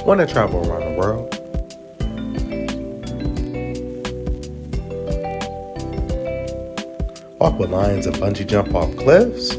Want to travel around the world? Walk with lions and bungee jump off cliffs?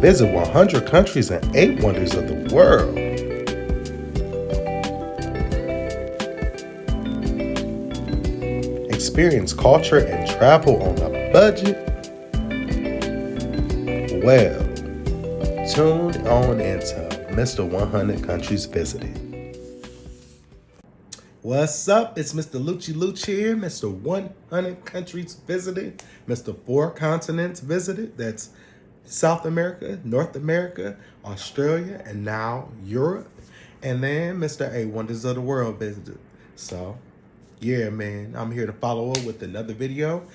Visit 100 countries and 8 wonders of the world. Experience culture and travel on a budget? Well, tune on into Mr. 100 Countries Visited. What's up? It's Mr. Lucci here, Mr. 100 Countries Visited, Mr. 4 Continents Visited. That's South America, North America, Australia, and now Europe. And then Mr. 8 Wonders of the World Visited. So, yeah, man, I'm here to follow up with another video.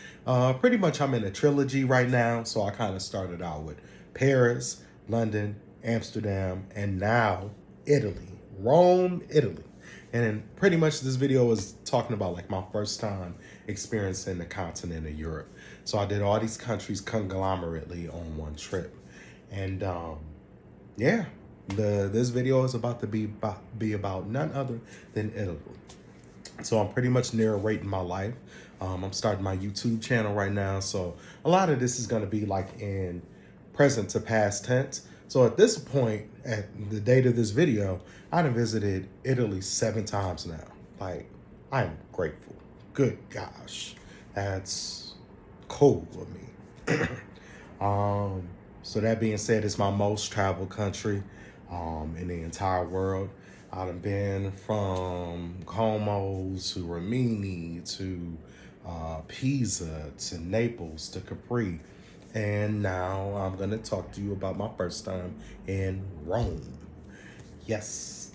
Pretty much I'm in a trilogy right now. So I kind of started out with Paris, London, Amsterdam, and now Italy, Rome, Italy. And then pretty much this video is talking about like my first time experiencing the continent of Europe. So I did all these countries conglomerately on one trip. And yeah, this video is about to be about none other than Italy. So I'm pretty much narrating my life. I'm starting my YouTube channel right now. So a lot of this is going to be like in present to past tense. So at this point, at the date of this video, I done visited Italy 7 times now. Like, I'm grateful. Good gosh. That's cool with me. So that being said, it's my most traveled country in the entire world. I've been from Como to Rimini to Pisa to Naples to Capri. And now I'm going to talk to you about my first time in Rome. Yes.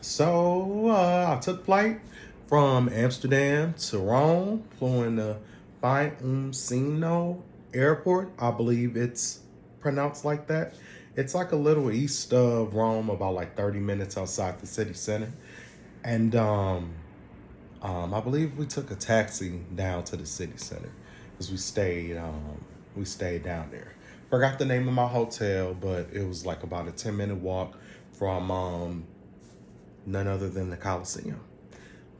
So I took flight from Amsterdam to Rome, flew into Fiumicino Airport. I believe it's pronounced like that. It's like a little east of Rome, about like 30 minutes outside the city center. And I believe we took a taxi down to the city center because we stayed down there. Forgot the name of my hotel, but it was like about a 10-minute walk from none other than the Colosseum,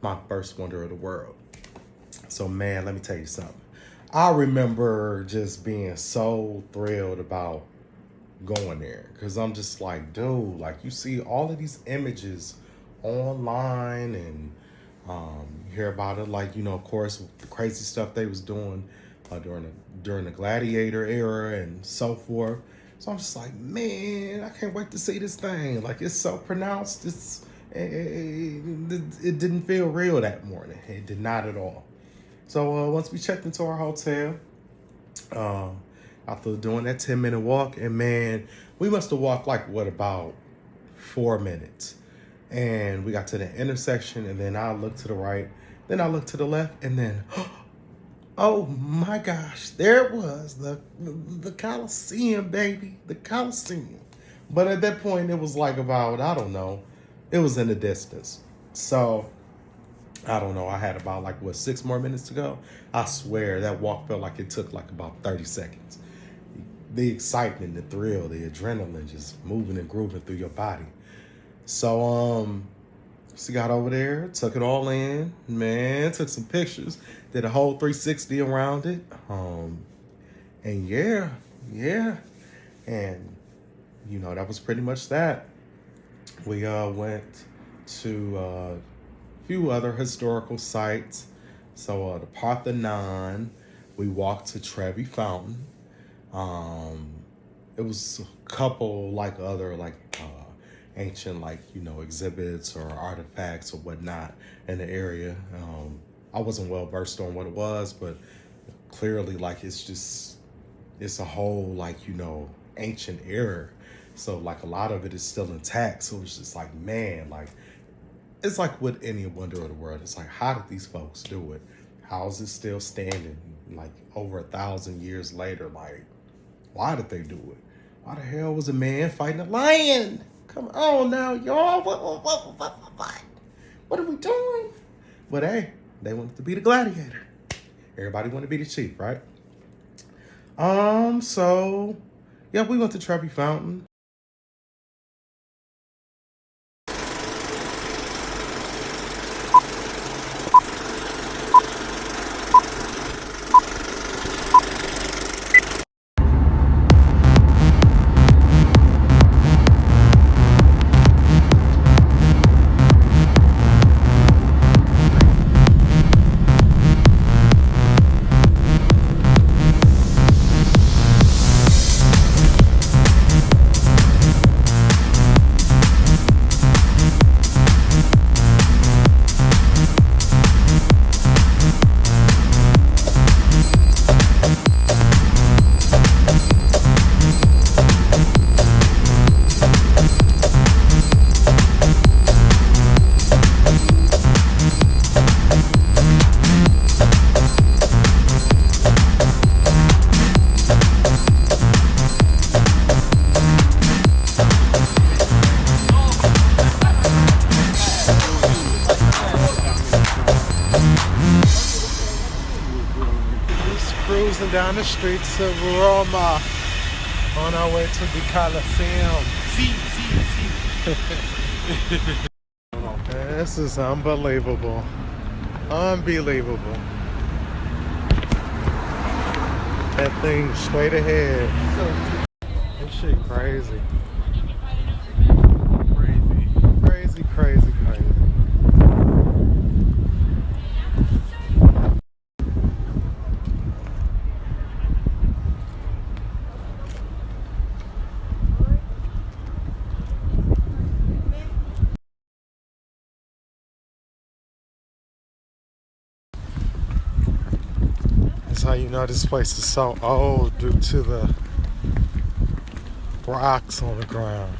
my first wonder of the world. So man, let me tell you something. I remember just being so thrilled about going there because I'm just like, dude, like you see all of these images online and you hear about it, like, you know, of course, the crazy stuff they was doing during the gladiator era and so forth. So I'm just like, man, I can't wait to see this thing. Like, it's so pronounced. It didn't feel real that morning. It did not at all. So once we checked into our hotel, after doing that 10-minute walk, and man, we must have walked like about 4 minutes. And we got to the intersection, and then I looked to the right, then I looked to the left, and then oh my gosh, there it was, the Colosseum, baby, the Colosseum. But at that point, it was like about, I don't know, it was in the distance. So, I don't know, I had about 6 more minutes to go. I swear, that walk felt like it took like about 30 seconds. The excitement, the thrill, the adrenaline just moving and grooving through your body. So, she got over there, took it all in, man, took some pictures, did a whole 360 around it. And yeah. And, you know, that was pretty much that. We went to a few other historical sites. So the Parthenon, we walked to Trevi Fountain. It was a couple other ancient exhibits or artifacts or whatnot in the area. I wasn't well versed on what it was, but clearly it's a whole ancient era. So a lot of it is still intact. So it's just like, man, it's like with any wonder of the world. It's like, how did these folks do it? How is it still standing over 1,000 years later? Why did they do it? Why the hell was a man fighting a lion? Come on now, y'all. What are we doing? But hey, they wanted to be the gladiator. Everybody wanted to be the chief, right? So yeah, we went to Trevi Fountain. Just cruising down the streets of Roma on our way to the Coliseum. This is unbelievable. Unbelievable. That thing straight ahead. This shit crazy. Crazy, crazy, crazy. That's how you know this place is so old, due to the rocks on the ground.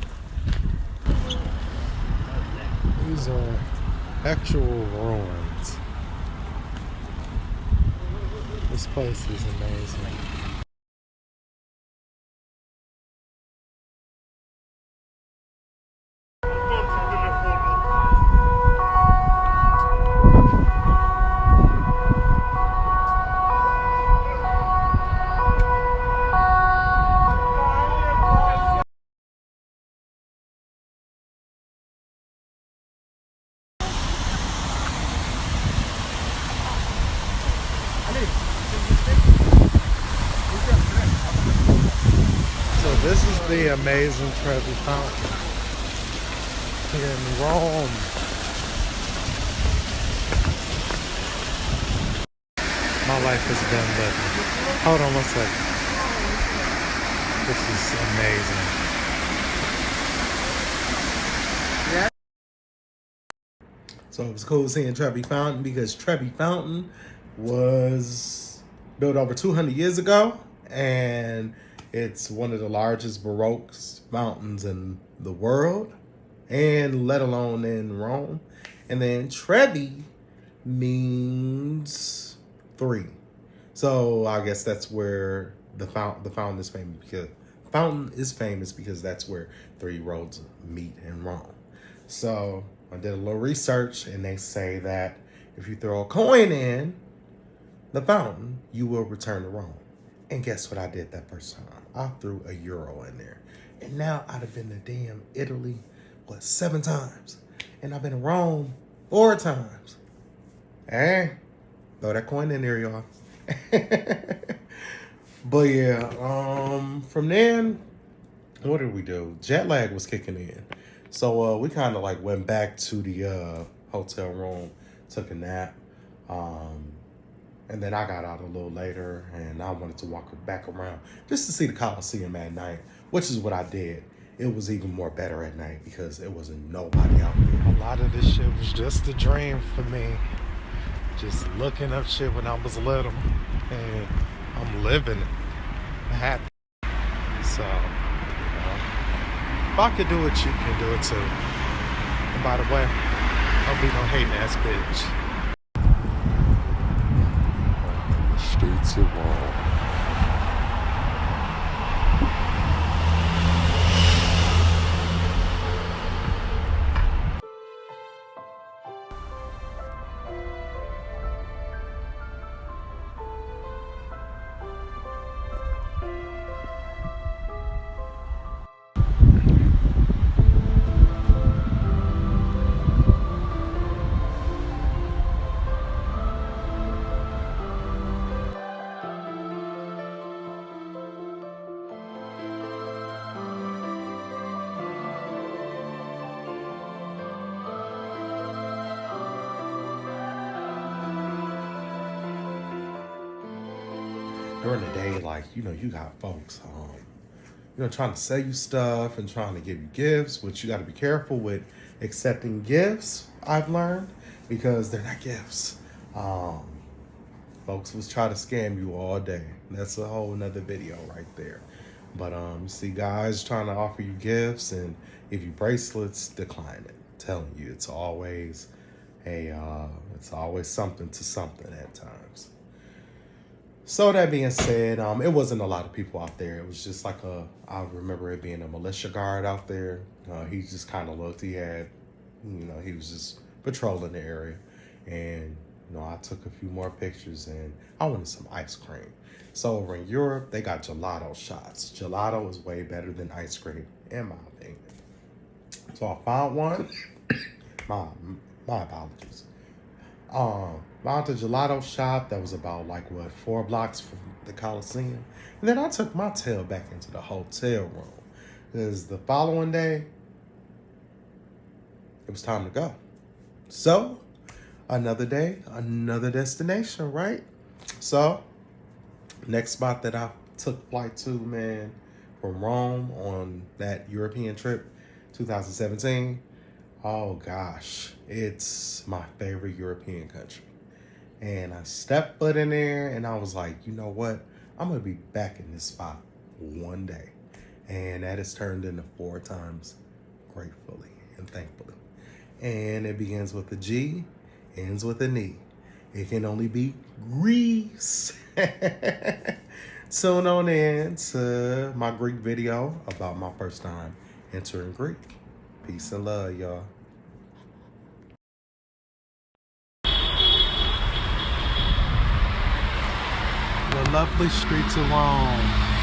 These are actual ruins. This place is amazing. So this is the amazing Trevi Fountain here in Rome. My life has been living. Hold on one second. This is amazing. So it was cool seeing Trevi Fountain because Trevi Fountain was built over 200 years ago, and it's one of the largest Baroque fountains in the world, and let alone in Rome. And then Trevi means three. So I guess that's where the fountain is famous because that's where three roads meet in Rome. So I did a little research, and they say that if you throw a coin in the fountain, you will return to Rome. And guess what I did that first time? I threw a euro in there. And now I'd have been to damn Italy, 7 times? And I've been to Rome 4 times. Hey, throw that coin in there, y'all. But yeah, from then, what did we do? Jet lag was kicking in. So we kind of like went back to the hotel room, took a nap. And then I got out a little later, and I wanted to walk back around just to see the Coliseum at night, which is what I did. It was even more better at night because it wasn't nobody out there. A lot of this shit was just a dream for me. Just looking up shit when I was little, and I'm living it. I'm happy. So, if I could do it, you can do it too. And by the way, I'll be no hating ass bitch. Streets of Rome. during the day, like, you know, you got folks, you know, trying to sell you stuff and trying to give you gifts, which you got to be careful with accepting gifts, I've learned, because they're not gifts. Folks was trying to scam you all day. That's a whole nother video right there. But you see guys trying to offer you gifts, and if you bracelets, decline it. I'm telling you, it's always something to something at times. So that being said, it wasn't a lot of people out there. It was just like I remember it being a militia guard out there. He just kind of looked. He had, you know, he was just patrolling the area, and you know, I took a few more pictures, and I wanted some ice cream. So over in Europe, they got gelato shots. Gelato is way better than ice cream, in my opinion. So I found one. My apologies. Found a gelato shop that was about 4 blocks from the Coliseum. And then I took my tail back into the hotel room. Because the following day, it was time to go. So, another day, another destination, right? So, next spot that I took flight to, man, from Rome on that European trip, 2017. Oh gosh, it's my favorite European country. And I stepped foot in there and I was like, you know what? I'm going to be back in this spot one day. And that has turned into 4 times, gratefully and thankfully. And it begins with a G, ends with an E. It can only be Greece. Tune on in to my Greek video about my first time entering Greek. Peace and love, y'all. The lovely streets of Rome.